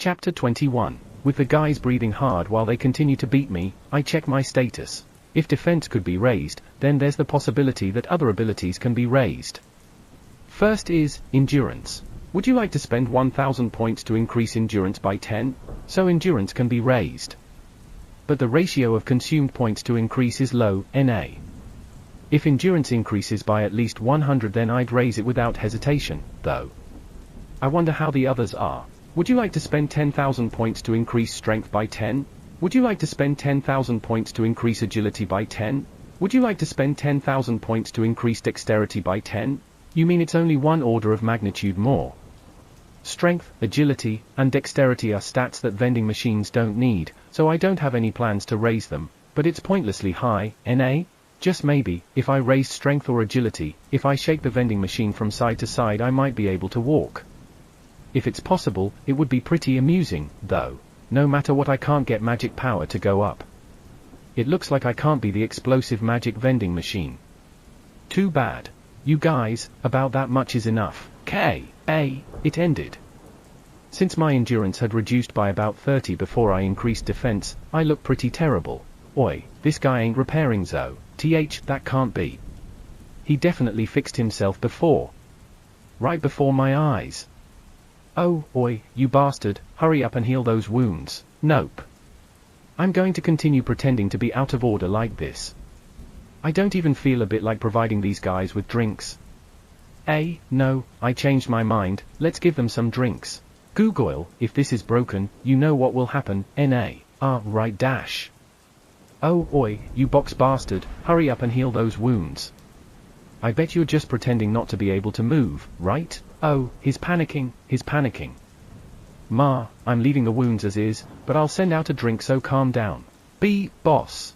Chapter 21. With the guys breathing hard while they continue to beat me, I check my status. If defense could be raised, then there's the possibility that other abilities can be raised. First is endurance. Would you like to spend 1000 points to increase endurance by 10? So endurance can be raised. But the ratio of consumed points to increase is low, NA. If endurance increases by at least 100, then I'd raise it without hesitation, though. I wonder how the others are. Would you like to spend 10,000 points to increase strength by 10? Would you like to spend 10,000 points to increase agility by 10? Would you like to spend 10,000 points to increase dexterity by 10? You mean it's only one order of magnitude more? Strength, agility, and dexterity are stats that vending machines don't need, so I don't have any plans to raise them, but it's pointlessly high, NA? Just maybe, if I raised strength or agility, if I shake the vending machine from side to side I might be able to walk. If it's possible, it would be pretty amusing, though. No matter what, I can't get magic power to go up. It looks like I can't be the explosive magic vending machine. Too bad. You guys, about that much is enough. It ended. Since my endurance had reduced by about 30 before I increased defense, I look pretty terrible. Oi, this guy ain't repairing though. That can't be. He definitely fixed himself before. Right before my eyes. Oh, oi, you bastard, hurry up and heal those wounds. Nope. I'm going to continue pretending to be out of order like this. I don't even feel a bit like providing these guys with drinks. No, I changed my mind, let's give them some drinks. Google, if this is broken, you know what will happen, NA. Right dash. Oh, oi, you box bastard, hurry up and heal those wounds. I bet you're just pretending not to be able to move, right? Oh, he's panicking. Ma, I'm leaving the wounds as is, but I'll send out a drink, so calm down. Boss.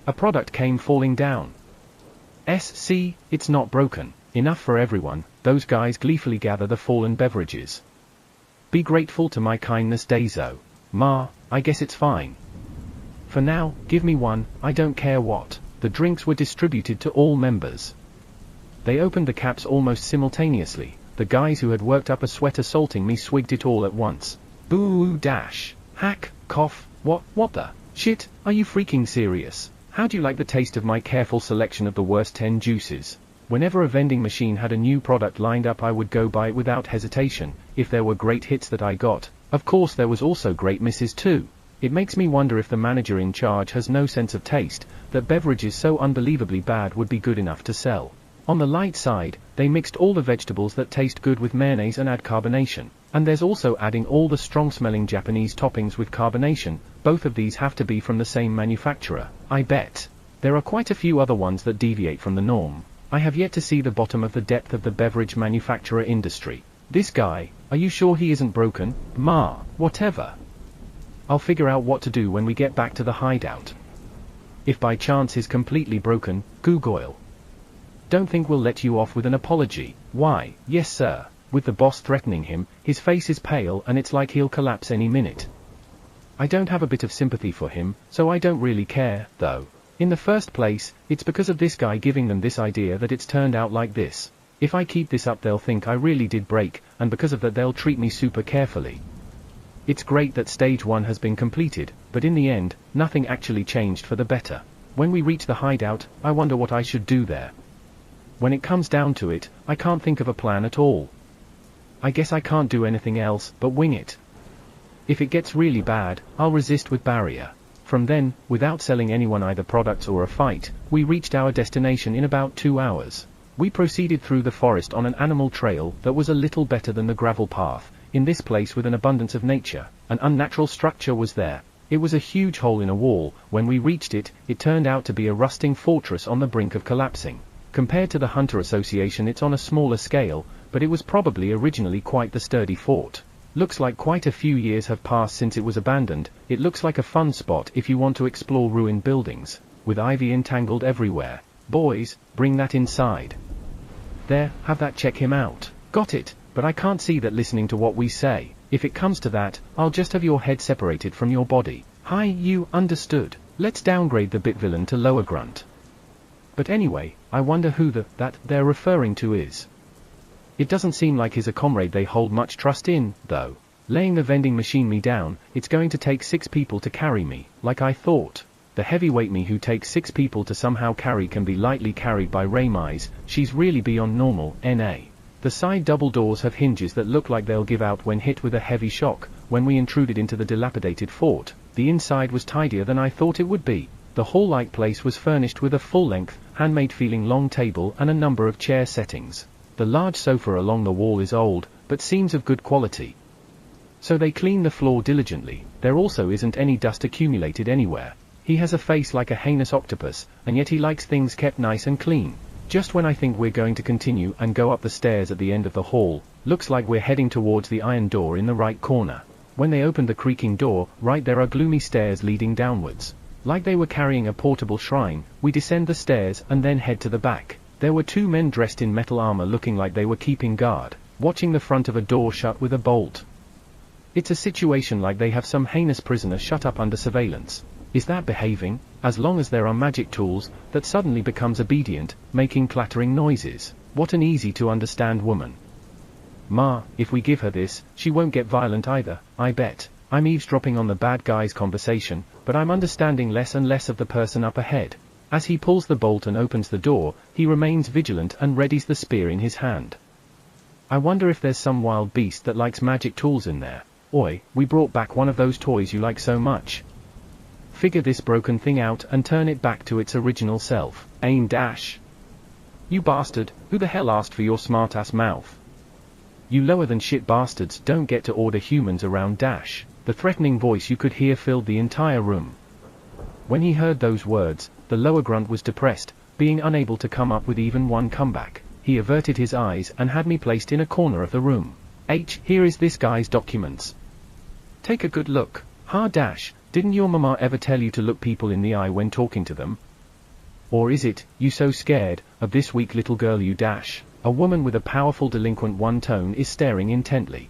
A product came falling down. See, it's not broken. Enough for everyone. Those guys gleefully gather the fallen beverages. Be grateful to my kindness, Daiso. Ma, I guess it's fine. For now, give me one, I don't care what. The drinks were distributed to all members. They opened the caps almost simultaneously. The guys who had worked up a sweat assaulting me swigged it all at once. Boo dash. Hack, cough, what the shit, are you freaking serious? How'd you like the taste of my careful selection of the worst 10 juices? Whenever a vending machine had a new product lined up I would go buy it without hesitation, if there were great hits that I got. Of course there was also great misses too. It makes me wonder if the manager in charge has no sense of taste, that beverages so unbelievably bad would be good enough to sell. On the light side, they mixed all the vegetables that taste good with mayonnaise and add carbonation. And there's also adding all the strong-smelling Japanese toppings with carbonation. Both of these have to be from the same manufacturer, I bet. There are quite a few other ones that deviate from the norm. I have yet to see the bottom of the depth of the beverage manufacturer industry. This guy, are you sure he isn't broken? Ma, whatever. I'll figure out what to do when we get back to the hideout. If by chance he's completely broken, Google. Don't think we'll let you off with an apology. Why, yes sir. With the boss threatening him, his face is pale and it's like he'll collapse any minute. I don't have a bit of sympathy for him, so I don't really care, though. In the first place, it's because of this guy giving them this idea that it's turned out like this. If I keep this up they'll think I really did break, and because of that they'll treat me super carefully. It's great that stage 1 has been completed, but in the end, nothing actually changed for the better. When we reach the hideout, I wonder what I should do there. When it comes down to it, I can't think of a plan at all. I guess I can't do anything else but wing it. If it gets really bad, I'll resist with barrier. From then, without selling anyone either products or a fight, we reached our destination in about 2 hours. We proceeded through the forest on an animal trail that was a little better than the gravel path. In this place with an abundance of nature, an unnatural structure was there. It was a huge hole in a wall. When we reached it, it turned out to be a rusting fortress on the brink of collapsing. Compared to the Hunter Association it's on a smaller scale, but it was probably originally quite the sturdy fort. Looks like quite a few years have passed since it was abandoned. It looks like a fun spot if you want to explore ruined buildings, with ivy entangled everywhere. Boys, bring that inside. There, have that check him out. Got it, but I can't see that listening to what we say. If it comes to that, I'll just have your head separated from your body. Hi, you, understood. Let's downgrade the bit villain to lower grunt. But anyway, I wonder who that they're referring to is. It doesn't seem like he's a comrade they hold much trust in, though. Laying the vending machine me down, it's going to take 6 people to carry me, like I thought. The heavyweight me who takes 6 people to somehow carry can be lightly carried by Raymise, she's really beyond normal, NA. The side double doors have hinges that look like they'll give out when hit with a heavy shock. When we intruded into the dilapidated fort, the inside was tidier than I thought it would be. The hall-like place was furnished with a full-length, handmade-feeling long table and a number of chair settings. The large sofa along the wall is old, but seems of good quality. So they clean the floor diligently. There also isn't any dust accumulated anywhere. He has a face like a heinous octopus, and yet he likes things kept nice and clean. Just when I think we're going to continue and go up the stairs at the end of the hall, looks like we're heading towards the iron door in the right corner. When they opened the creaking door, right there are gloomy stairs leading downwards. Like they were carrying a portable shrine, we descend the stairs and then head to the back. There were 2 men dressed in metal armor looking like they were keeping guard, watching the front of a door shut with a bolt. It's a situation like they have some heinous prisoner shut up under surveillance. Is that behaving? As long as there are magic tools, that suddenly becomes obedient, making clattering noises. What an easy to understand woman. Ma, if we give her this, she won't get violent either, I bet. I'm eavesdropping on the bad guy's conversation, but I'm understanding less and less of the person up ahead. As he pulls the bolt and opens the door, he remains vigilant and readies the spear in his hand. I wonder if there's some wild beast that likes magic tools in there. Oi, we brought back one of those toys you like so much. Figure this broken thing out and turn it back to its original self. Aim dash. You bastard, who the hell asked for your smartass mouth? You lower than shit bastards don't get to order humans around dash. The threatening voice you could hear filled the entire room. When he heard those words, the lower grunt was depressed, being unable to come up with even one comeback. He averted his eyes and had me placed in a corner of the room. Here is this guy's documents. Take a good look. Dash, didn't your mama ever tell you to look people in the eye when talking to them? Or is it, you so scared, of this weak little girl you dash? A woman with a powerful delinquent one tone is staring intently.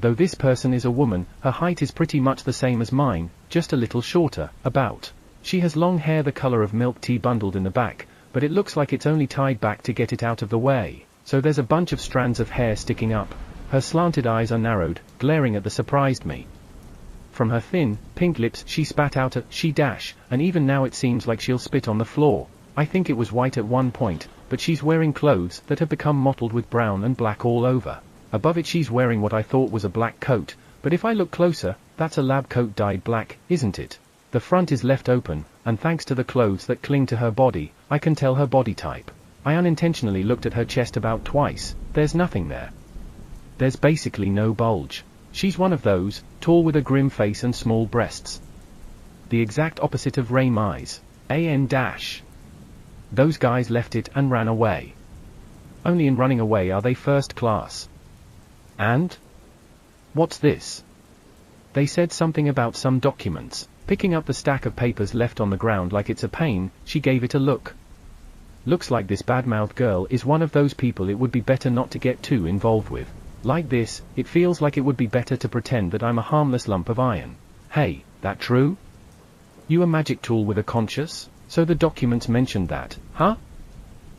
Though this person is a woman, her height is pretty much the same as mine, just a little shorter, about. She has long hair the color of milk tea bundled in the back, but it looks like it's only tied back to get it out of the way, so there's a bunch of strands of hair sticking up. Her slanted eyes are narrowed, glaring at the surprised me. From her thin, pink lips she spat out a she dash, and even now it seems like she'll spit on the floor. I think it was white at one point, but she's wearing clothes that have become mottled with brown and black all over. Above it she's wearing what I thought was a black coat, but if I look closer, that's a lab coat dyed black, isn't it? The front is left open, and thanks to the clothes that cling to her body, I can tell her body type. I unintentionally looked at her chest about twice. There's nothing there. There's basically no bulge. She's one of those, tall with a grim face and small breasts. The exact opposite of Raymise. Dash. Those guys left it and ran away. Only in running away are they first class. And? What's this? They said something about some documents. Picking up the stack of papers left on the ground like it's a pain, she gave it a look. Looks like this bad-mouthed girl is one of those people it would be better not to get too involved with. Like this, it feels like it would be better to pretend that I'm a harmless lump of iron. Hey, that true? You a magic tool with a conscience? So the documents mentioned that, huh?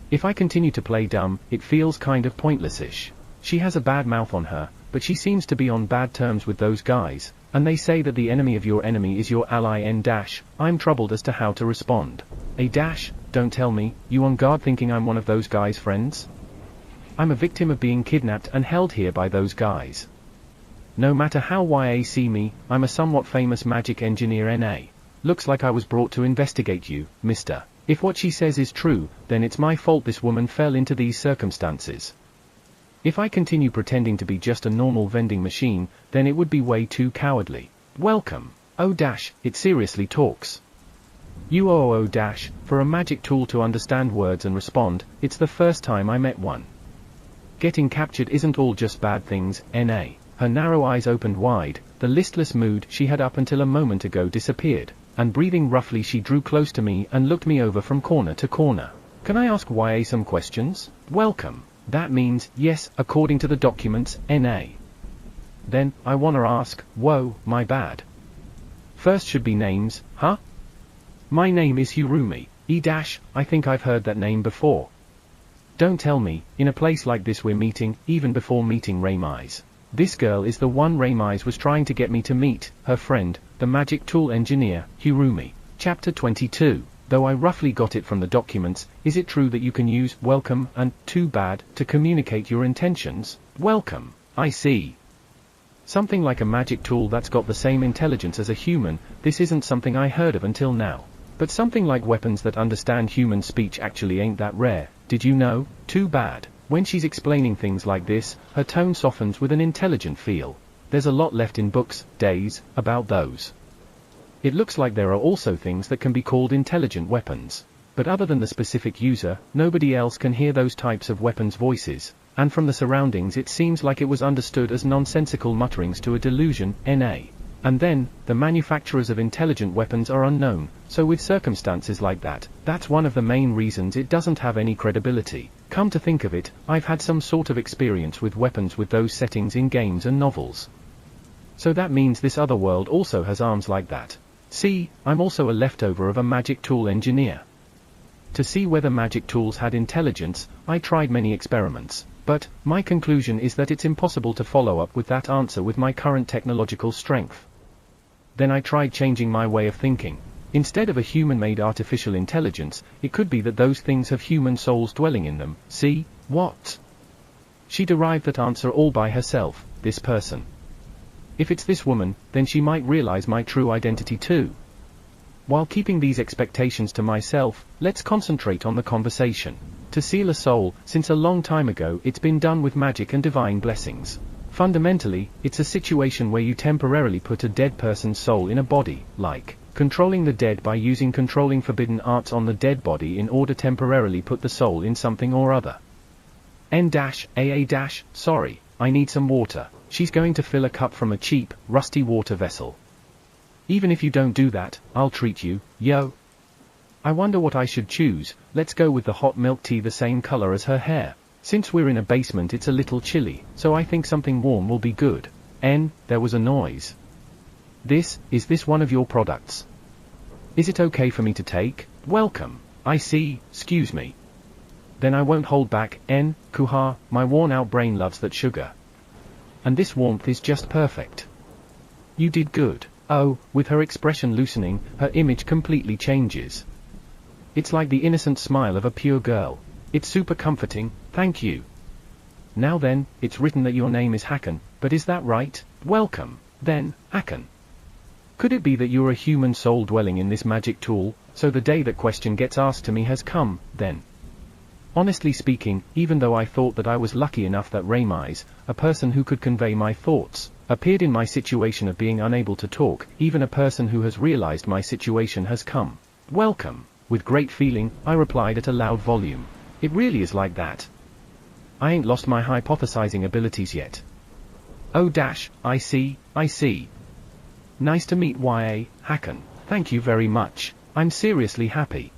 If I continue to play dumb, it feels kind of pointless-ish. She has a bad mouth on her, but she seems to be on bad terms with those guys, and they say that the enemy of your enemy is your ally dash. I'm troubled as to how to respond. Dash, don't tell me, you on guard thinking I'm one of those guys' friends? I'm a victim of being kidnapped and held here by those guys. No matter how YA see me, I'm a somewhat famous magic engineer NA. Looks like I was brought to investigate you, mister. If what she says is true, then it's my fault this woman fell into these circumstances. If I continue pretending to be just a normal vending machine, then it would be way too cowardly. Welcome. Dash, it seriously talks. You dash, for a magic tool to understand words and respond, it's the first time I met one. Getting captured isn't all just bad things, NA. Her narrow eyes opened wide, the listless mood she had up until a moment ago disappeared, and breathing roughly she drew close to me and looked me over from corner to corner. Can I ask YA some questions? Welcome. That means, yes, according to the documents, NA. Then, I wanna ask, whoa, my bad. First should be names, huh? My name is Hirumi, dash, I think I've heard that name before. Don't tell me, in a place like this we're meeting, even before meeting Raymise. This girl is the one Ramize was trying to get me to meet, her friend, the magic tool engineer, Hirumi. Chapter 22. Though I roughly got it from the documents, is it true that you can use welcome and too bad to communicate your intentions? Welcome, I see. Something like a magic tool that's got the same intelligence as a human. This isn't something I heard of until now. But something like weapons that understand human speech actually ain't that rare, did you know? Too bad. When she's explaining things like this, her tone softens with an intelligent feel. There's a lot left in books, days, about those. It looks like there are also things that can be called intelligent weapons. But other than the specific user, nobody else can hear those types of weapons' voices, and from the surroundings it seems like it was understood as nonsensical mutterings to a delusion, NA. And then, the manufacturers of intelligent weapons are unknown, so with circumstances like that, that's one of the main reasons it doesn't have any credibility. Come to think of it, I've had some sort of experience with weapons with those settings in games and novels. So that means this other world also has arms like that. See, I'm also a leftover of a magic tool engineer. To see whether magic tools had intelligence, I tried many experiments, but my conclusion is that it's impossible to follow up with that answer with my current technological strength. Then I tried changing my way of thinking. Instead of a human-made artificial intelligence, it could be that those things have human souls dwelling in them. See, what? She derived that answer all by herself, this person. If it's this woman, then she might realize my true identity too. While keeping these expectations to myself, let's concentrate on the conversation. To seal a soul, since a long time ago it's been done with magic and divine blessings. Fundamentally, it's a situation where you temporarily put a dead person's soul in a body, like controlling the dead by using controlling forbidden arts on the dead body in order temporarily put the soul in something or other. Sorry, I need some water. She's going to fill a cup from a cheap, rusty water vessel. Even if you don't do that, I'll treat you, yo. I wonder what I should choose. Let's go with the hot milk tea, the same color as her hair. Since we're in a basement it's a little chilly, so I think something warm will be good. There was a noise. Is this one of your products? Is it okay for me to take? Welcome. I see, excuse me. Then I won't hold back. Kuha, my worn out brain loves that sugar. And this warmth is just perfect. You did good. Oh, with her expression loosening, her image completely changes. It's like the innocent smile of a pure girl. It's super comforting, thank you. Now then, it's written that your name is Hakan, but is that right? Welcome, then, Hakan. Could it be that you're a human soul dwelling in this magic tool, so the day that question gets asked to me has come, then? Honestly speaking, even though I thought that I was lucky enough that Ramize, a person who could convey my thoughts, appeared in my situation of being unable to talk, even a person who has realized my situation has come. Welcome. With great feeling, I replied at a loud volume. It really is like that. I ain't lost my hypothesizing abilities yet. I see. Nice to meet YA, Hakan. Thank you very much. I'm seriously happy.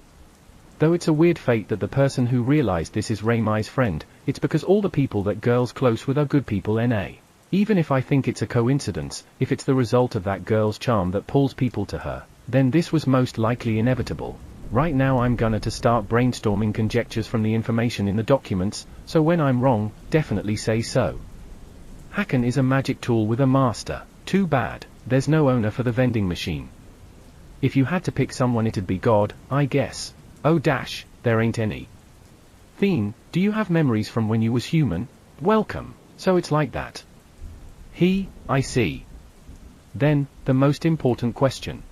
Though it's a weird fate that the person who realized this is Ramize's friend, it's because all the people that girl's close with are good people NA. Even if I think it's a coincidence, if it's the result of that girl's charm that pulls people to her, then this was most likely inevitable. Right now I'm gonna to start brainstorming conjectures from the information in the documents, so when I'm wrong, definitely say so. Hakan is a magic tool with a master. Too bad, there's no owner for the vending machine. If you had to pick someone it'd be God, I guess. There ain't any. Theme, do you have memories from when you was human? Welcome, so it's like that. I see. Then, the most important question.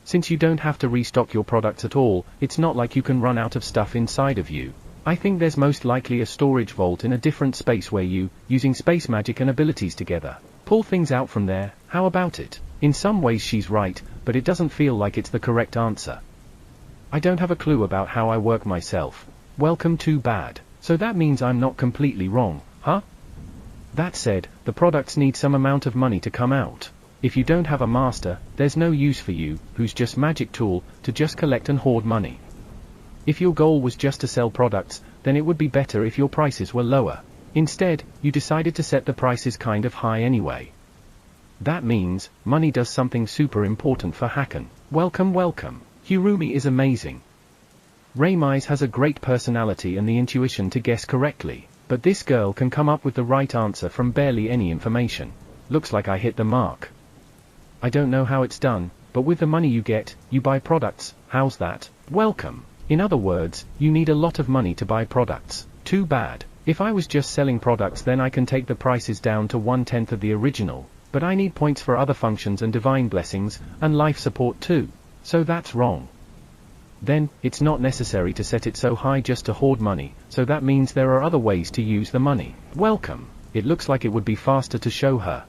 Since you don't have to restock your products at all, it's not like you can run out of stuff inside of you. I think there's most likely a storage vault in a different space where you, using space magic and abilities together, pull things out from there. How about it? In some ways she's right, but it doesn't feel like it's the correct answer. I don't have a clue about how I work myself. Welcome, too bad. So that means I'm not completely wrong, huh? That said, the products need some amount of money to come out. If you don't have a master, there's no use for you, who's just magic tool, to just collect and hoard money. If your goal was just to sell products, then it would be better if your prices were lower. Instead, you decided to set the prices kind of high anyway. That means, money does something super important for Hakan. Welcome. Hirumi is amazing. Ramize has a great personality and the intuition to guess correctly, But this girl can come up with the right answer from barely any information. Looks like I hit the mark. I don't know how it's done, but with the money you get, you buy products. How's that? Welcome. In other words, you need a lot of money to buy products. Too bad. If I was just selling products, then I can take the prices down to 1/10 of the original, but I need points for other functions and divine blessings, and life support too. So that's wrong. Then, it's not necessary to set it so high just to hoard money, so that means there are other ways to use the money. Welcome. It looks like it would be faster to show her.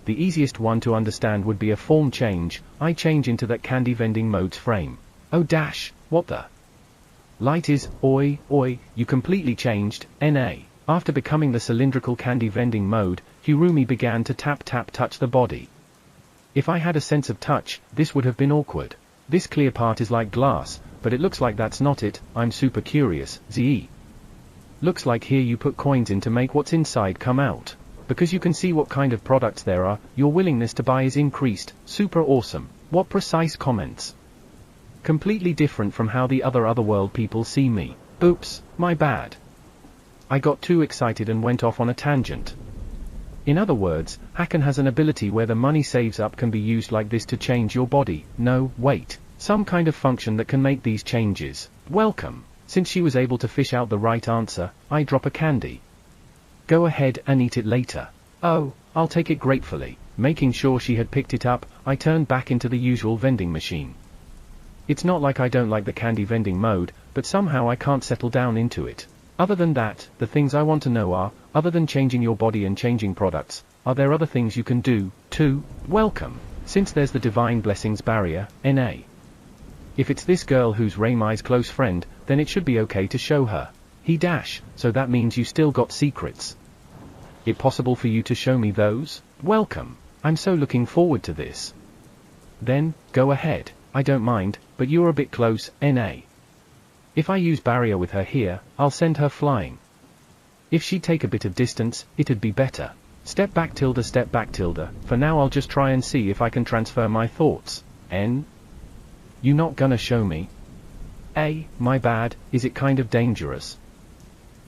The easiest one to understand would be a form change. I change into that candy vending mode's frame. Oh dash, what the? Light is, oi, you completely changed, NA. After becoming the cylindrical candy vending mode, Hirumi began to touch the body. If I had a sense of touch, this would have been awkward. This clear part is like glass, but it looks like that's not it. I'm super curious, ZE. Looks like here you put coins in to make what's inside come out. Because you can see what kind of products there are, your willingness to buy is increased. Super awesome. What precise comments. Completely different from how the otherworld people see me. Oops, my bad. I got too excited and went off on a tangent. In other words, Hakan has an ability where the money saves up can be used like this to change your body. No, wait. Some kind of function that can make these changes. Welcome. Since she was able to fish out the right answer, I drop a candy. Go ahead and eat it later. Oh, I'll take it gratefully. Making sure she had picked it up, I turned back into the usual vending machine. It's not like I don't like the candy vending mode, but somehow I can't settle down into it. Other than that, the things I want to know are, other than changing your body and changing products, are there other things you can do, too? Welcome. Since there's the divine blessings barrier, NA. If it's this girl who's Reimai's close friend, then it should be okay to show her. He dash, so that means you still got secrets. It possible for you to show me those? Welcome. I'm so looking forward to this. Then, go ahead. I don't mind, but you're a bit close, NA. If I use barrier with her here, I'll send her flying. If she'd take a bit of distance, it'd be better. Step back tilde. For now I'll just try and see if I can transfer my thoughts. N? You not gonna show me? A, my bad, is it kind of dangerous?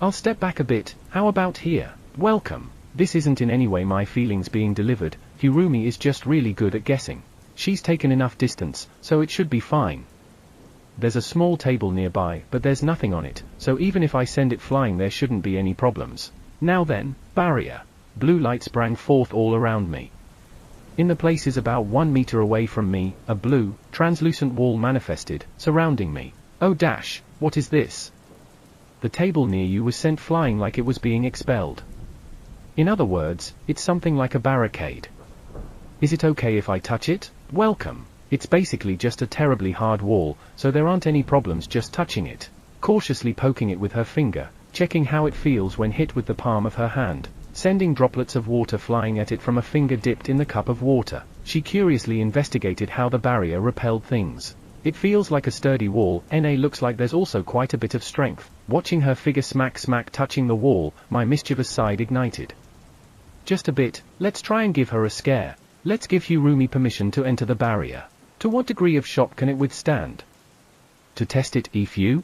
I'll step back a bit. How about here? Welcome. This isn't in any way my feelings being delivered. Hirumi is just really good at guessing. She's taken enough distance, so it should be fine. There's a small table nearby, but there's nothing on it, so even if I send it flying there shouldn't be any problems. Now then, barrier. Blue light sprang forth all around me. In the places about 1 meter away from me, a blue, translucent wall manifested, surrounding me. Oh dash, what is this? The table near you was sent flying like it was being expelled. In other words, it's something like a barricade. Is it okay if I touch it? Welcome. It's basically just a terribly hard wall, so there aren't any problems just touching it. Cautiously poking it with her finger, checking how it feels when hit with the palm of her hand, sending droplets of water flying at it from a finger dipped in the cup of water. She curiously investigated how the barrier repelled things. It feels like a sturdy wall. NA looks like there's also quite a bit of strength. Watching her figure smack touching the wall, my mischievous side ignited. Just a bit. Let's try and give her a scare. Let's give Hirumi permission to enter the barrier. To what degree of shock can it withstand? To test it, if you?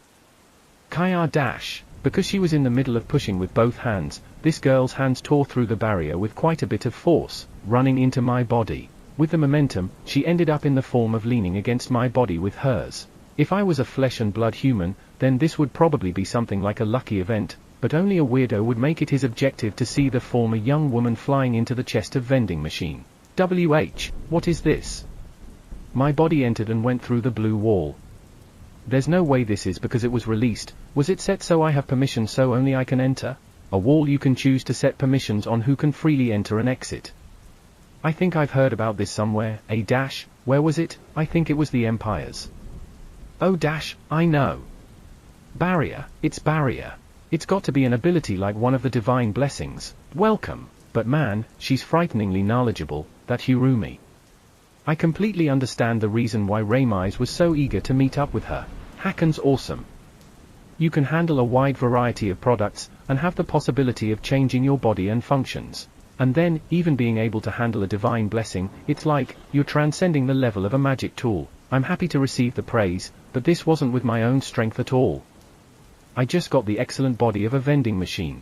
Kaya dash. Because she was in the middle of pushing with both hands, this girl's hands tore through the barrier with quite a bit of force, running into my body. With the momentum, she ended up in the form of leaning against my body with hers. If I was a flesh and blood human, then this would probably be something like a lucky event, but only a weirdo would make it his objective to see the form a young woman flying into the chest of vending machine. What is this? My body entered and went through the blue wall. There's no way this is because it was released. Was it set so I have permission so only I can enter? A wall you can choose to set permissions on who can freely enter and exit. I think I've heard about this somewhere. A dash, where was it? I think it was the Empires. Oh dash, I know. Barrier, it's barrier. It's got to be an ability like one of the divine blessings. Welcome. But man, she's frighteningly knowledgeable, that Hirumi. I completely understand the reason why Reimai was so eager to meet up with her. Hakan's awesome. You can handle a wide variety of products, and have the possibility of changing your body and functions. And then, even being able to handle a divine blessing, it's like, you're transcending the level of a magic tool. I'm happy to receive the praise, but this wasn't with my own strength at all. I just got the excellent body of a vending machine.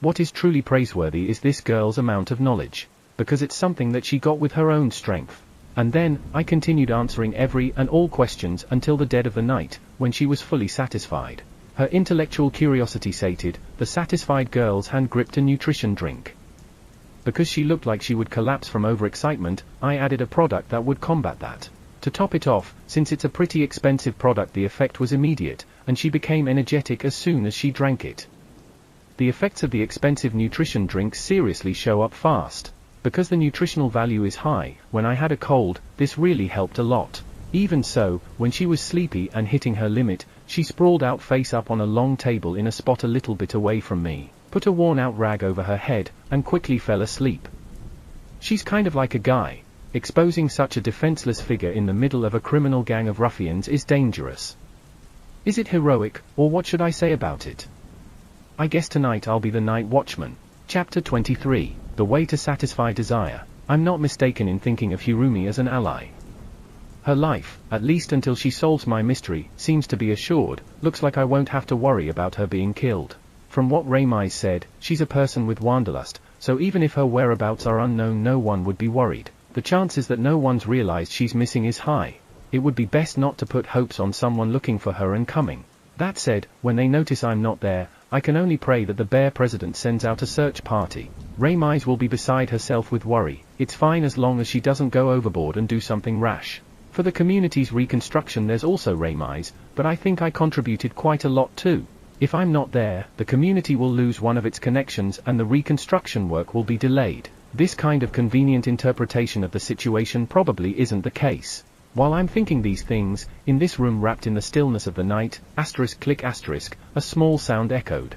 What is truly praiseworthy is this girl's amount of knowledge, because it's something that she got with her own strength. And then, I continued answering every and all questions until the dead of the night, when she was fully satisfied. Her intellectual curiosity sated, the satisfied girl's hand gripped a nutrition drink. Because she looked like she would collapse from overexcitement, I added a product that would combat that. To top it off, since it's a pretty expensive product, the effect was immediate, and she became energetic as soon as she drank it. The effects of the expensive nutrition drinks seriously show up fast. Because the nutritional value is high, when I had a cold, this really helped a lot. Even so, when she was sleepy and hitting her limit, she sprawled out face up on a long table in a spot a little bit away from me, put a worn-out rag over her head, and quickly fell asleep. She's kind of like a guy. Exposing such a defenseless figure in the middle of a criminal gang of ruffians is dangerous. Is it heroic, or what should I say about it? I guess tonight I'll be the night watchman. Chapter 23. The way to satisfy desire. I'm not mistaken in thinking of Hirumi as an ally. Her life, at least until she solves my mystery, seems to be assured. Looks like I won't have to worry about her being killed. From what Reimai said, she's a person with wanderlust, so even if her whereabouts are unknown, no one would be worried. The chances that no one's realized she's missing is high. It would be best not to put hopes on someone looking for her and coming. That said, when they notice I'm not there, I can only pray that the bear president sends out a search party. Reimai will be beside herself with worry. It's fine as long as she doesn't go overboard and do something rash. For the community's reconstruction there's also Reimai, but I think I contributed quite a lot too. If I'm not there, the community will lose one of its connections and the reconstruction work will be delayed. This kind of convenient interpretation of the situation probably isn't the case. While I'm thinking these things, in this room wrapped in the stillness of the night, *click*, a small sound echoed.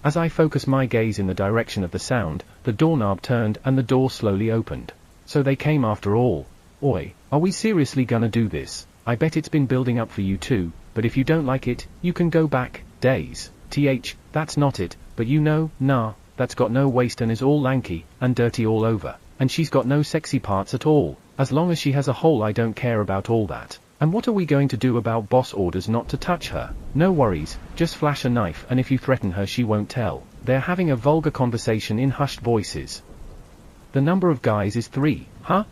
As I focus my gaze in the direction of the sound, the doorknob turned and the door slowly opened. So they came after all. Oi, are we seriously gonna do this? I bet it's been building up for you too, but if you don't like it, you can go back. Days. That's not it, but you know, nah, that's got no waist and is all lanky, and dirty all over, and she's got no sexy parts at all. As long as she has a hole, I don't care about all that. And what are we going to do about boss orders not to touch her? No worries, just flash a knife, and if you threaten her she won't tell. They're having a vulgar conversation in hushed voices. The number of guys is 3, huh?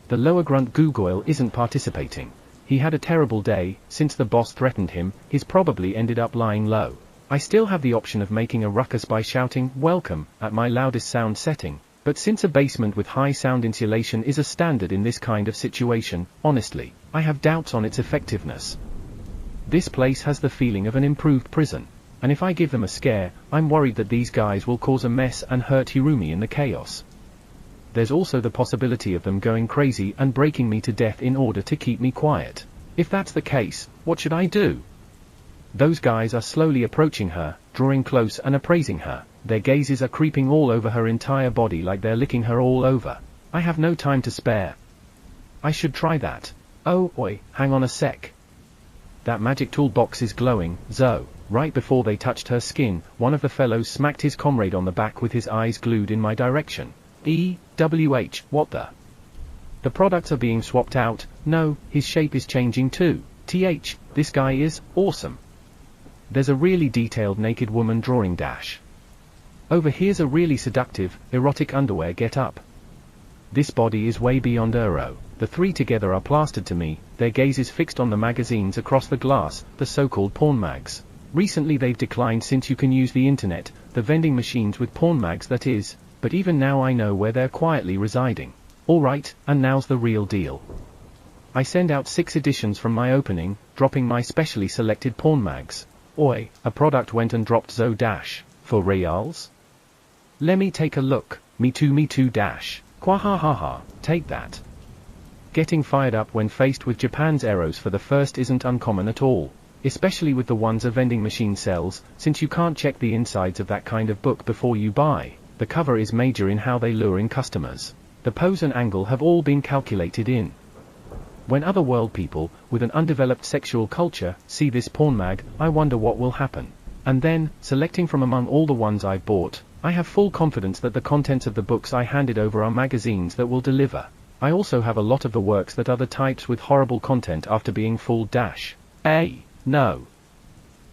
The lower grunt Gugoyle isn't participating. He had a terrible day. Since the boss threatened him, he's probably ended up lying low. I still have the option of making a ruckus by shouting, "Welcome," at my loudest sound setting. But since a basement with high sound insulation is a standard in this kind of situation, honestly, I have doubts on its effectiveness. This place has the feeling of an improved prison, and if I give them a scare, I'm worried that these guys will cause a mess and hurt Hirumi in the chaos. There's also the possibility of them going crazy and breaking me to death in order to keep me quiet. If that's the case, what should I do? Those guys are slowly approaching her, drawing close and appraising her. Their gazes are creeping all over her entire body like they're licking her all over. I have no time to spare. I should try that. Oh, oi, hang on a sec. That magic toolbox is glowing, Zo. Right before they touched her skin, one of the fellows smacked his comrade on the back with his eyes glued in my direction. What the? The products are being swapped out. No, his shape is changing too. This guy is awesome. There's a really detailed naked woman drawing dash. Over here's a really seductive, erotic underwear get-up. This body is way beyond Euro. The three together are plastered to me, their gazes fixed on the magazines across the glass, the so-called porn mags. Recently they've declined since you can use the internet, the vending machines with porn mags that is, but even now I know where they're quietly residing. Alright, and now's the real deal. I send out 6 editions from my opening, dropping my specially selected porn mags. Oi, a product went and dropped Zo dash. For reals? Lemme take a look. Me too dash. Quahahaha, take that. Getting fired up when faced with Japan's eros for the first isn't uncommon at all. Especially with the ones a vending machine sells, since you can't check the insides of that kind of book before you buy. The cover is major in how they lure in customers. The pose and angle have all been calculated in. When other world people, with an undeveloped sexual culture, see this porn mag, I wonder what will happen. And then, selecting from among all the ones I've bought, I have full confidence that the contents of the books I handed over are magazines that will deliver. I also have a lot of the works that other types with horrible content after being fooled dash. No.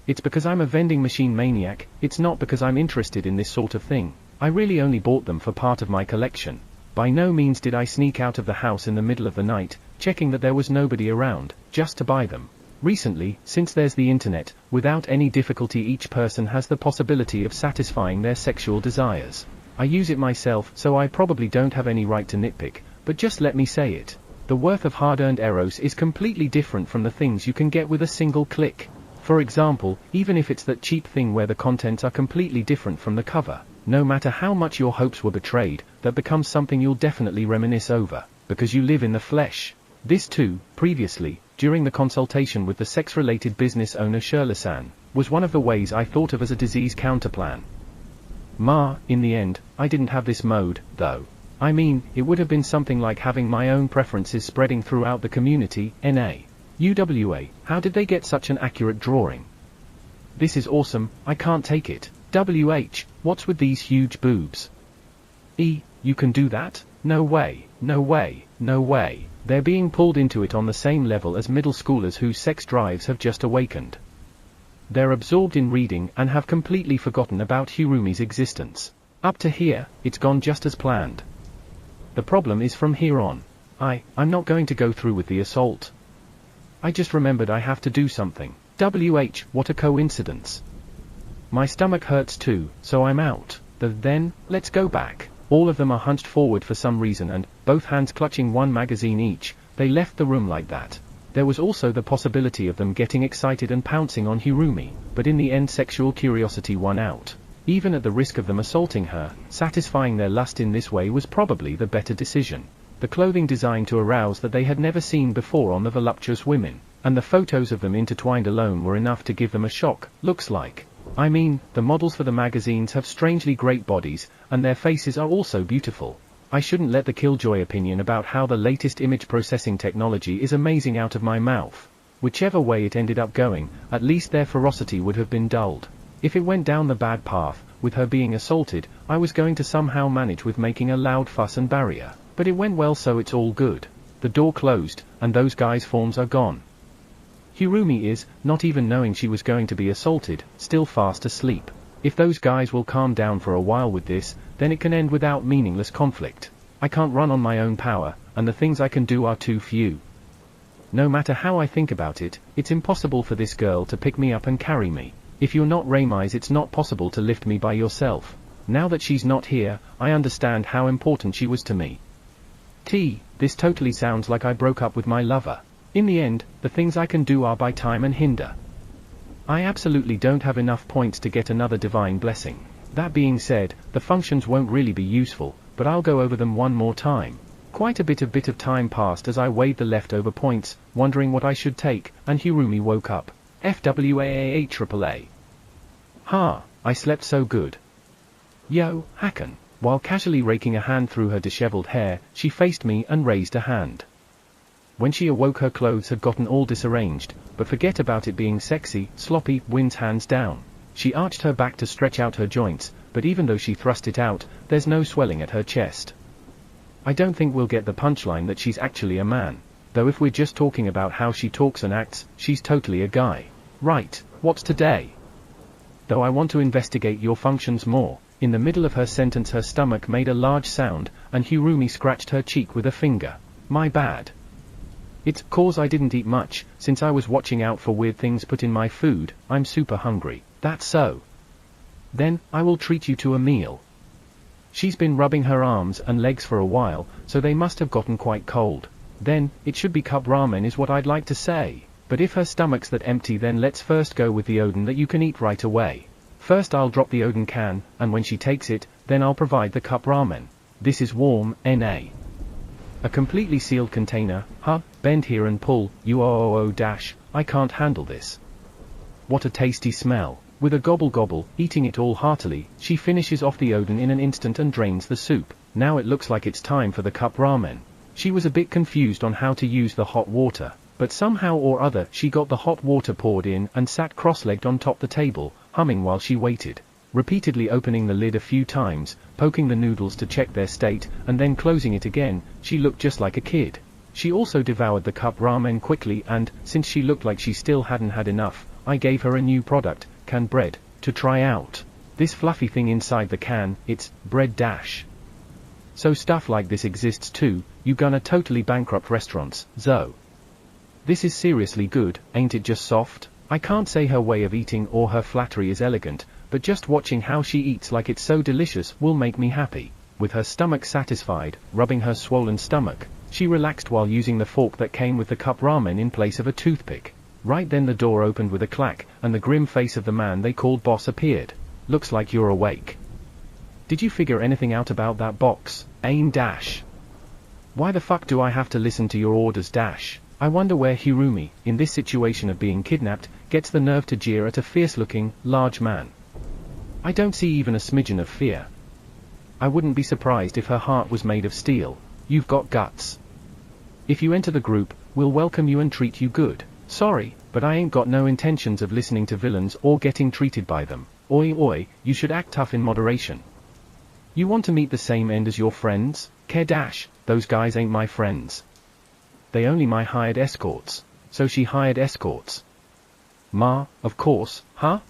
It's because I'm a vending machine maniac, it's not because I'm interested in this sort of thing. I really only bought them for part of my collection. By no means did I sneak out of the house in the middle of the night, checking that there was nobody around, just to buy them. Recently, since there's the internet, without any difficulty each person has the possibility of satisfying their sexual desires. I use it myself, so I probably don't have any right to nitpick, but just let me say it. The worth of hard-earned eros is completely different from the things you can get with a single click. For example, even if it's that cheap thing where the contents are completely different from the cover, no matter how much your hopes were betrayed, that becomes something you'll definitely reminisce over, because you live in the flesh. This too, previously, during the consultation with the sex-related business owner Shirley-san, was one of the ways I thought of as a disease counterplan. In the end, I didn't have this mode, though. I mean, it would have been something like having my own preferences spreading throughout the community. UWA, how did they get such an accurate drawing? This is awesome, I can't take it. WH, what's with these huge boobs? You can do that? No way, no way, no way. They're being pulled into it on the same level as middle schoolers whose sex drives have just awakened. They're absorbed in reading and have completely forgotten about Hirumi's existence. Up to here, it's gone just as planned. The problem is from here on. I'm not going to go through with the assault. I just remembered I have to do something. WH, what a coincidence. My stomach hurts too, so I'm out. Then, let's go back. All of them are hunched forward for some reason and, both hands clutching one magazine each, they left the room like that. There was also the possibility of them getting excited and pouncing on Hirumi, but in the end sexual curiosity won out. Even at the risk of them assaulting her, satisfying their lust in this way was probably the better decision. The clothing designed to arouse that they had never seen before on the voluptuous women, and the photos of them intertwined alone were enough to give them a shock, looks like. I mean, the models for the magazines have strangely great bodies, and their faces are also beautiful. I shouldn't let the killjoy opinion about how the latest image processing technology is amazing out of my mouth. Whichever way it ended up going, at least their ferocity would have been dulled. If it went down the bad path, with her being assaulted, I was going to somehow manage with making a loud fuss and barrier. But it went well, so it's all good. The door closed, and those guys' forms are gone. Hirumi is, not even knowing she was going to be assaulted, still fast asleep. If those guys will calm down for a while with this, then it can end without meaningless conflict. I can't run on my own power, and the things I can do are too few. No matter how I think about it, it's impossible for this girl to pick me up and carry me. If you're not Rami's, it's not possible to lift me by yourself. Now that she's not here, I understand how important she was to me. This totally sounds like I broke up with my lover. In the end, the things I can do are by time and hinder. I absolutely don't have enough points to get another divine blessing. That being said, the functions won't really be useful, but I'll go over them one more time. Quite a bit of time passed as I weighed the leftover points, wondering what I should take, and Hirumi woke up. FWAAAAAA. I slept so good. Yo, Hakan. While casually raking a hand through her disheveled hair, she faced me and raised a hand. When she awoke, her clothes had gotten all disarranged, but forget about it being sexy, sloppy, wins hands down. She arched her back to stretch out her joints, but even though she thrust it out, there's no swelling at her chest. I don't think we'll get the punchline that she's actually a man. Though if we're just talking about how she talks and acts, she's totally a guy. Right, what's today? Though I want to investigate your functions more. In the middle of her sentence her stomach made a large sound, and Hirumi scratched her cheek with a finger. My bad. It's 'cause I didn't eat much, since I was watching out for weird things put in my food. I'm super hungry. That's so. Then, I will treat you to a meal. She's been rubbing her arms and legs for a while, so they must have gotten quite cold. Then, it should be cup ramen is what I'd like to say. But if her stomach's that empty, then let's first go with the odin that you can eat right away. First I'll drop the odin can, and when she takes it, then I'll provide the cup ramen. This is warm, NA. A completely sealed container. Bend here and pull, I can't handle this. What a tasty smell. With a gobble, eating it all heartily, she finishes off the odin in an instant and drains the soup. Now it looks like it's time for the cup ramen. She was a bit confused on how to use the hot water, but somehow or other she got the hot water poured in and sat cross-legged on top the table, humming while she waited. Repeatedly opening the lid a few times, poking the noodles to check their state, and then closing it again, she looked just like a kid. She also devoured the cup ramen quickly and, since she looked like she still hadn't had enough, I gave her a new product, canned bread, to try out. This fluffy thing inside the can, it's bread dash. So stuff like this exists too, you gonna totally bankrupt restaurants, Zoe. This is seriously good, ain't it just soft? I can't say her way of eating or her flattery is elegant, but just watching how she eats like it's so delicious will make me happy. With her stomach satisfied, rubbing her swollen stomach, she relaxed while using the fork that came with the cup ramen in place of a toothpick. Right then the door opened with a clack, and the grim face of the man they called boss appeared. Looks like you're awake. Did you figure anything out about that box, Ain Dash? Why the fuck do I have to listen to your orders, Dash? I wonder where Hirumi, in this situation of being kidnapped, gets the nerve to jeer at a fierce-looking, large man. I don't see even a smidgen of fear. I wouldn't be surprised if her heart was made of steel. You've got guts. If you enter the group, we'll welcome you and treat you good. Sorry, but I ain't got no intentions of listening to villains or getting treated by them. Oi oi, you should act tough in moderation. You want to meet the same end as your friends? Care Dash, those guys ain't my friends. They only my hired escorts. So she hired escorts. Ma, of course, huh?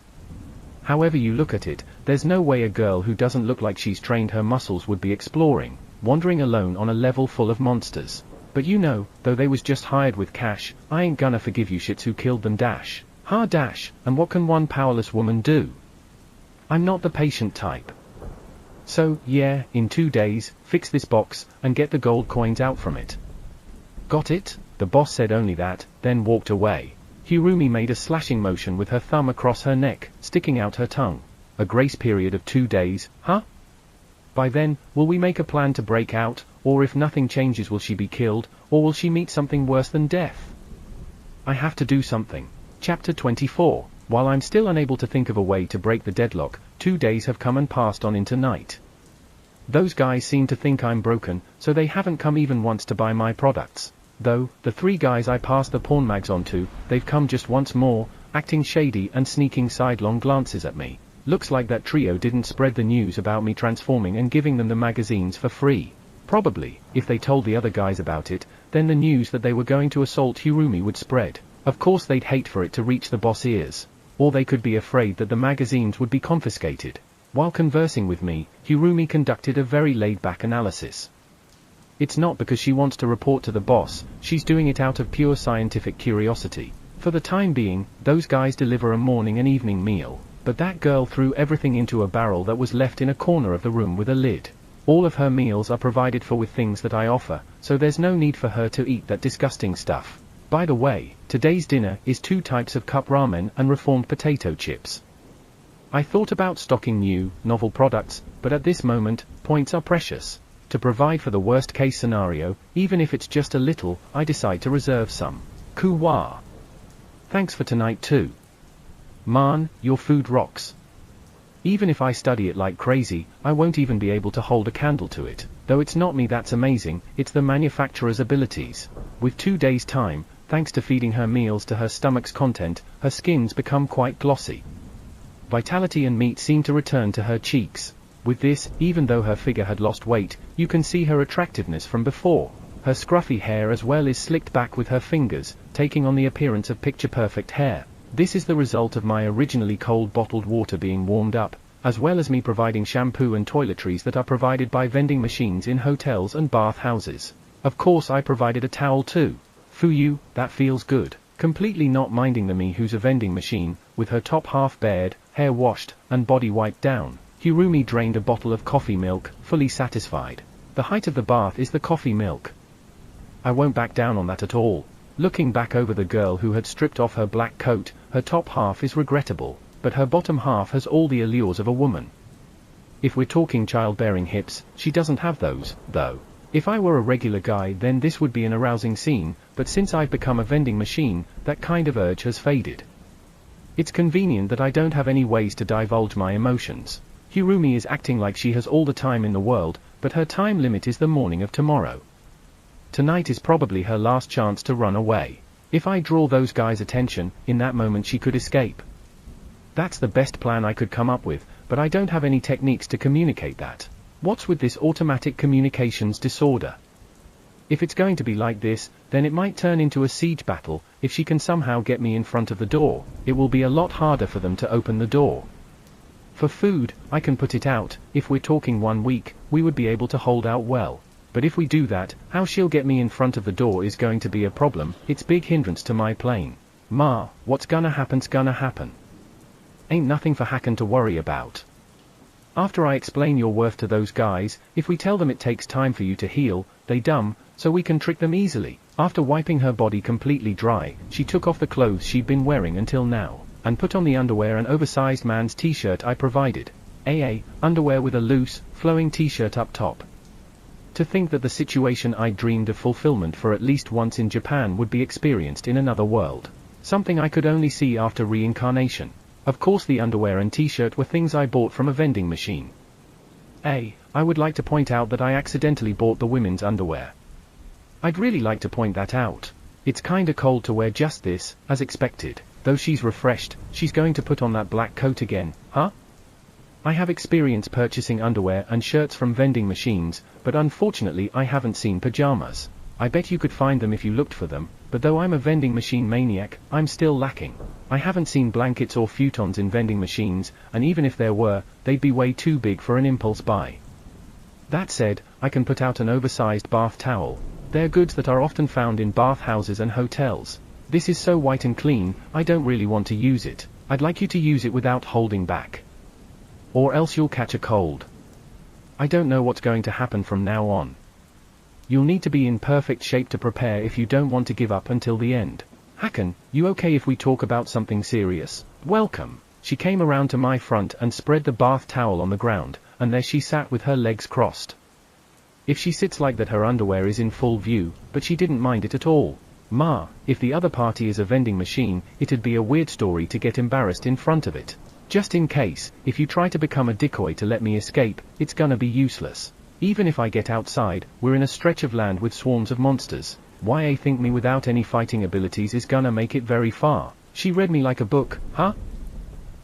However you look at it, there's no way a girl who doesn't look like she's trained her muscles would be exploring, wandering alone on a level full of monsters. But you know, though they was just hired with cash, I ain't gonna forgive you shits who killed them, Dash. Ha Dash, and what can one powerless woman do? I'm not the patient type. So, yeah, in 2 days, fix this box, and get the gold coins out from it. Got it? The boss said only that, then walked away. Hirumi made a slashing motion with her thumb across her neck, sticking out her tongue. A grace period of 2 days, huh? By then, will we make a plan to break out, or if nothing changes will she be killed, or will she meet something worse than death? I have to do something. Chapter 24. While I'm still unable to think of a way to break the deadlock, 2 days have come and passed on into night. Those guys seem to think I'm broken, so they haven't come even once to buy my products. Though, the 3 guys I passed the porn mags on to, they've come just once more, acting shady and sneaking sidelong glances at me. Looks like that trio didn't spread the news about me transforming and giving them the magazines for free. Probably, if they told the other guys about it, then the news that they were going to assault Hirumi would spread. Of course they'd hate for it to reach the boss ears. Or they could be afraid that the magazines would be confiscated. While conversing with me, Hirumi conducted a very laid-back analysis. It's not because she wants to report to the boss, she's doing it out of pure scientific curiosity. For the time being, those guys deliver a morning and evening meal, but that girl threw everything into a barrel that was left in a corner of the room with a lid. All of her meals are provided for with things that I offer, so there's no need for her to eat that disgusting stuff. By the way, today's dinner is 2 types of cup ramen and reformed potato chips. I thought about stocking new, novel products, but at this moment, points are precious. To provide for the worst case scenario, even if it's just a little, I decide to reserve some. Kuwa. Thanks for tonight too. Man, your food rocks. Even if I study it like crazy, I won't even be able to hold a candle to it. Though it's not me that's amazing, it's the manufacturer's abilities. With 2 days' time, thanks to feeding her meals to her stomach's content, her skin's become quite glossy. Vitality and meat seem to return to her cheeks. With this, even though her figure had lost weight, you can see her attractiveness from before. Her scruffy hair as well is slicked back with her fingers, taking on the appearance of picture-perfect hair. This is the result of my originally cold bottled water being warmed up, as well as me providing shampoo and toiletries that are provided by vending machines in hotels and bath houses. Of course I provided a towel too. Fuyu, that feels good. Completely not minding the me who's a vending machine, with her top half bared, hair washed, and body wiped down. Hirumi drained a bottle of coffee milk, fully satisfied. The height of the bath is the coffee milk. I won't back down on that at all. Looking back over the girl who had stripped off her black coat, her top half is regrettable, but her bottom half has all the allures of a woman. If we're talking childbearing hips, she doesn't have those, though. If I were a regular guy then this would be an arousing scene, but since I've become a vending machine, that kind of urge has faded. It's convenient that I don't have any ways to divulge my emotions. Hirumi is acting like she has all the time in the world, but her time limit is the morning of tomorrow. Tonight is probably her last chance to run away. If I draw those guys' attention, in that moment she could escape. That's the best plan I could come up with, but I don't have any techniques to communicate that. What's with this automatic communications disorder? If it's going to be like this, then it might turn into a siege battle, if she can somehow get me in front of the door, it will be a lot harder for them to open the door. For food, I can put it out. If we're talking 1 week, we would be able to hold out well. But if we do that, how she'll get me in front of the door is going to be a problem. It's big hindrance to my plane. Ma, what's gonna happen's gonna happen. Ain't nothing for Hacken to worry about. After I explain your worth to those guys, if we tell them it takes time for you to heal, they dumb, so we can trick them easily. After wiping her body completely dry, she took off the clothes she'd been wearing until now, and put on the underwear and oversized man's t-shirt I provided. Underwear with a loose, flowing t-shirt up top. To think that the situation I dreamed of fulfillment for at least once in Japan would be experienced in another world. Something I could only see after reincarnation. Of course the underwear and t-shirt were things I bought from a vending machine. I would like to point out that I accidentally bought the women's underwear. I'd really like to point that out. It's kinda cold to wear just this, as expected. Though she's refreshed, she's going to put on that black coat again, huh? I have experience purchasing underwear and shirts from vending machines, but unfortunately I haven't seen pajamas. I bet you could find them if you looked for them, but though I'm a vending machine maniac, I'm still lacking. I haven't seen blankets or futons in vending machines, and even if there were, they'd be way too big for an impulse buy. That said, I can put out an oversized bath towel. They're goods that are often found in bathhouses and hotels. This is so white and clean, I don't really want to use it. I'd like you to use it without holding back. Or else you'll catch a cold. I don't know what's going to happen from now on. You'll need to be in perfect shape to prepare if you don't want to give up until the end. Hacken, you okay if we talk about something serious? Welcome. She came around to my front and spread the bath towel on the ground, and there she sat with her legs crossed. If she sits like that her underwear is in full view, but she didn't mind it at all. Ma, if the other party is a vending machine, it'd be a weird story to get embarrassed in front of it. Just in case, if you try to become a decoy to let me escape, it's gonna be useless. Even if I get outside, we're in a stretch of land with swarms of monsters. Why I think me without any fighting abilities is gonna make it very far. She read me like a book, huh?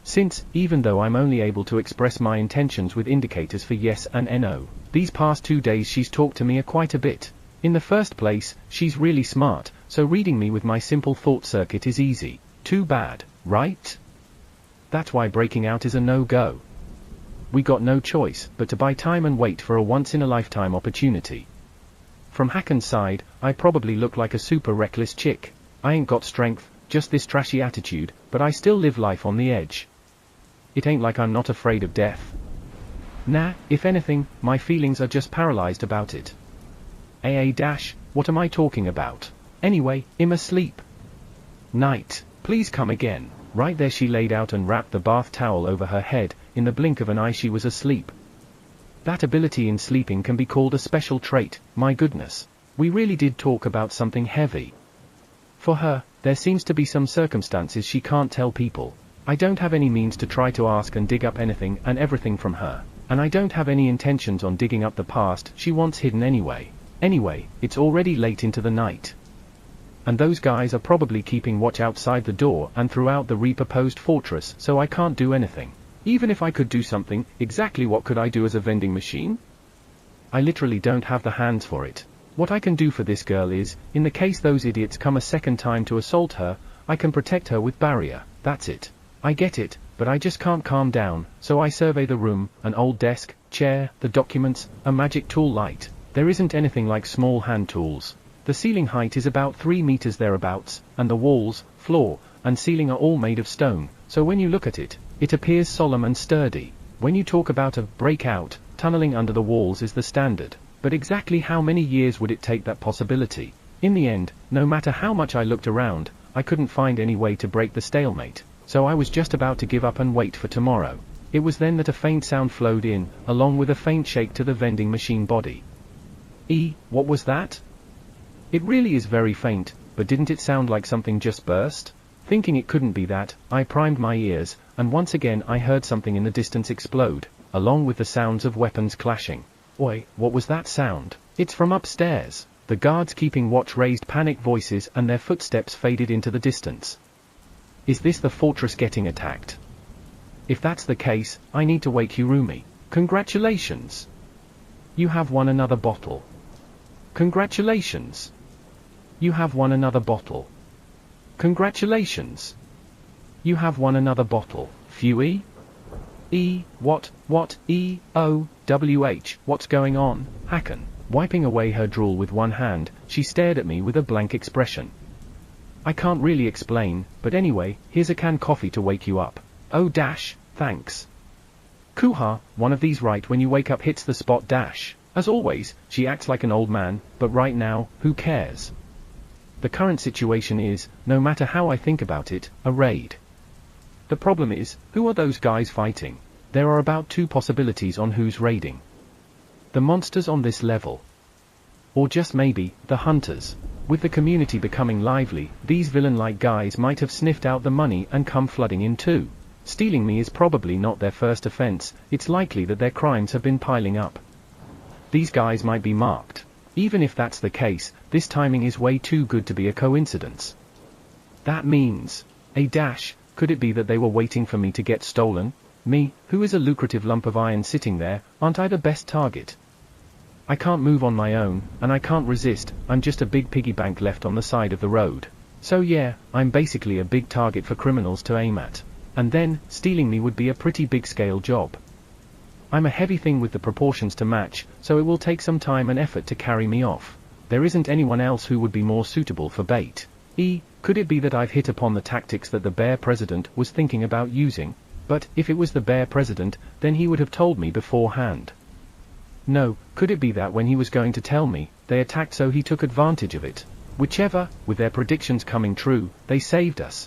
Since, even though I'm only able to express my intentions with indicators for yes and no, these past 2 days she's talked to me quite a bit. In the first place, she's really smart, so reading me with my simple thought circuit is easy. Too bad, right? That's why breaking out is a no-go. We got no choice but to buy time and wait for a once-in-a-lifetime opportunity. From Hacken's side, I probably look like a super reckless chick. I ain't got strength, just this trashy attitude, but I still live life on the edge. It ain't like I'm not afraid of death. Nah, if anything, my feelings are just paralyzed about it. What am I talking about? Anyway, I'm asleep. Night, please come again. Right there she laid out and wrapped the bath towel over her head. In the blink of an eye she was asleep. That ability in sleeping can be called a special trait. My goodness. We really did talk about something heavy. For her, there seems to be some circumstances she can't tell people. I don't have any means to try to ask and dig up anything and everything from her. And I don't have any intentions on digging up the past she wants hidden anyway. Anyway, it's already late into the night. And those guys are probably keeping watch outside the door and throughout the repurposed fortress, so I can't do anything. Even if I could do something, exactly what could I do as a vending machine? I literally don't have the hands for it. What I can do for this girl is, in the case those idiots come a second time to assault her, I can protect her with barrier, that's it. I get it, but I just can't calm down, so I survey the room, an old desk, chair, the documents, a magic tool light. There isn't anything like small hand tools. The ceiling height is about 3 meters thereabouts, and the walls, floor, and ceiling are all made of stone, so when you look at it, it appears solemn and sturdy. When you talk about a breakout, tunneling under the walls is the standard. But exactly how many years would it take that possibility? In the end, no matter how much I looked around, I couldn't find any way to break the stalemate. So I was just about to give up and wait for tomorrow. It was then that a faint sound flowed in, along with a faint shake to the vending machine body. What was that? It really is very faint, but didn't it sound like something just burst? Thinking it couldn't be that, I primed my ears, and once again I heard something in the distance explode, along with the sounds of weapons clashing. Oi, what was that sound? It's from upstairs. The guards keeping watch raised panicked voices and their footsteps faded into the distance. Is this the fortress getting attacked? If that's the case, I need to wake Hirumi. Congratulations! You have won another bottle. Congratulations! You have won another bottle. Congratulations. You have won another bottle. Phew. What, what's going on, Hacken? Wiping away her drool with one hand, she stared at me with a blank expression. I can't really explain, but anyway, here's a canned coffee to wake you up. Oh dash, thanks. Kuha, one of these right when you wake up hits the spot dash. As always, she acts like an old man, but right now, who cares? The current situation is, no matter how I think about it, a raid. The problem is, who are those guys fighting? There are about 2 possibilities on who's raiding. The monsters on this level. Or just maybe, the hunters. With the community becoming lively, these villain-like guys might have sniffed out the money and come flooding in too. Stealing me is probably not their first offense, it's likely that their crimes have been piling up. These guys might be marked. Even if that's the case, this timing is way too good to be a coincidence. That means, a dash, could it be that they were waiting for me to get stolen? Me, who is a lucrative lump of iron sitting there, aren't I the best target? I can't move on my own, and I can't resist, I'm just a big piggy bank left on the side of the road. So yeah, I'm basically a big target for criminals to aim at. And then, stealing me would be a pretty big scale job. I'm a heavy thing with the proportions to match, so it will take some time and effort to carry me off. There isn't anyone else who would be more suitable for bait. Could it be that I've hit upon the tactics that the Bear President was thinking about using? But, if it was the Bear President, then he would have told me beforehand. No, could it be that when he was going to tell me, they attacked so he took advantage of it? Whichever, with their predictions coming true, they saved us.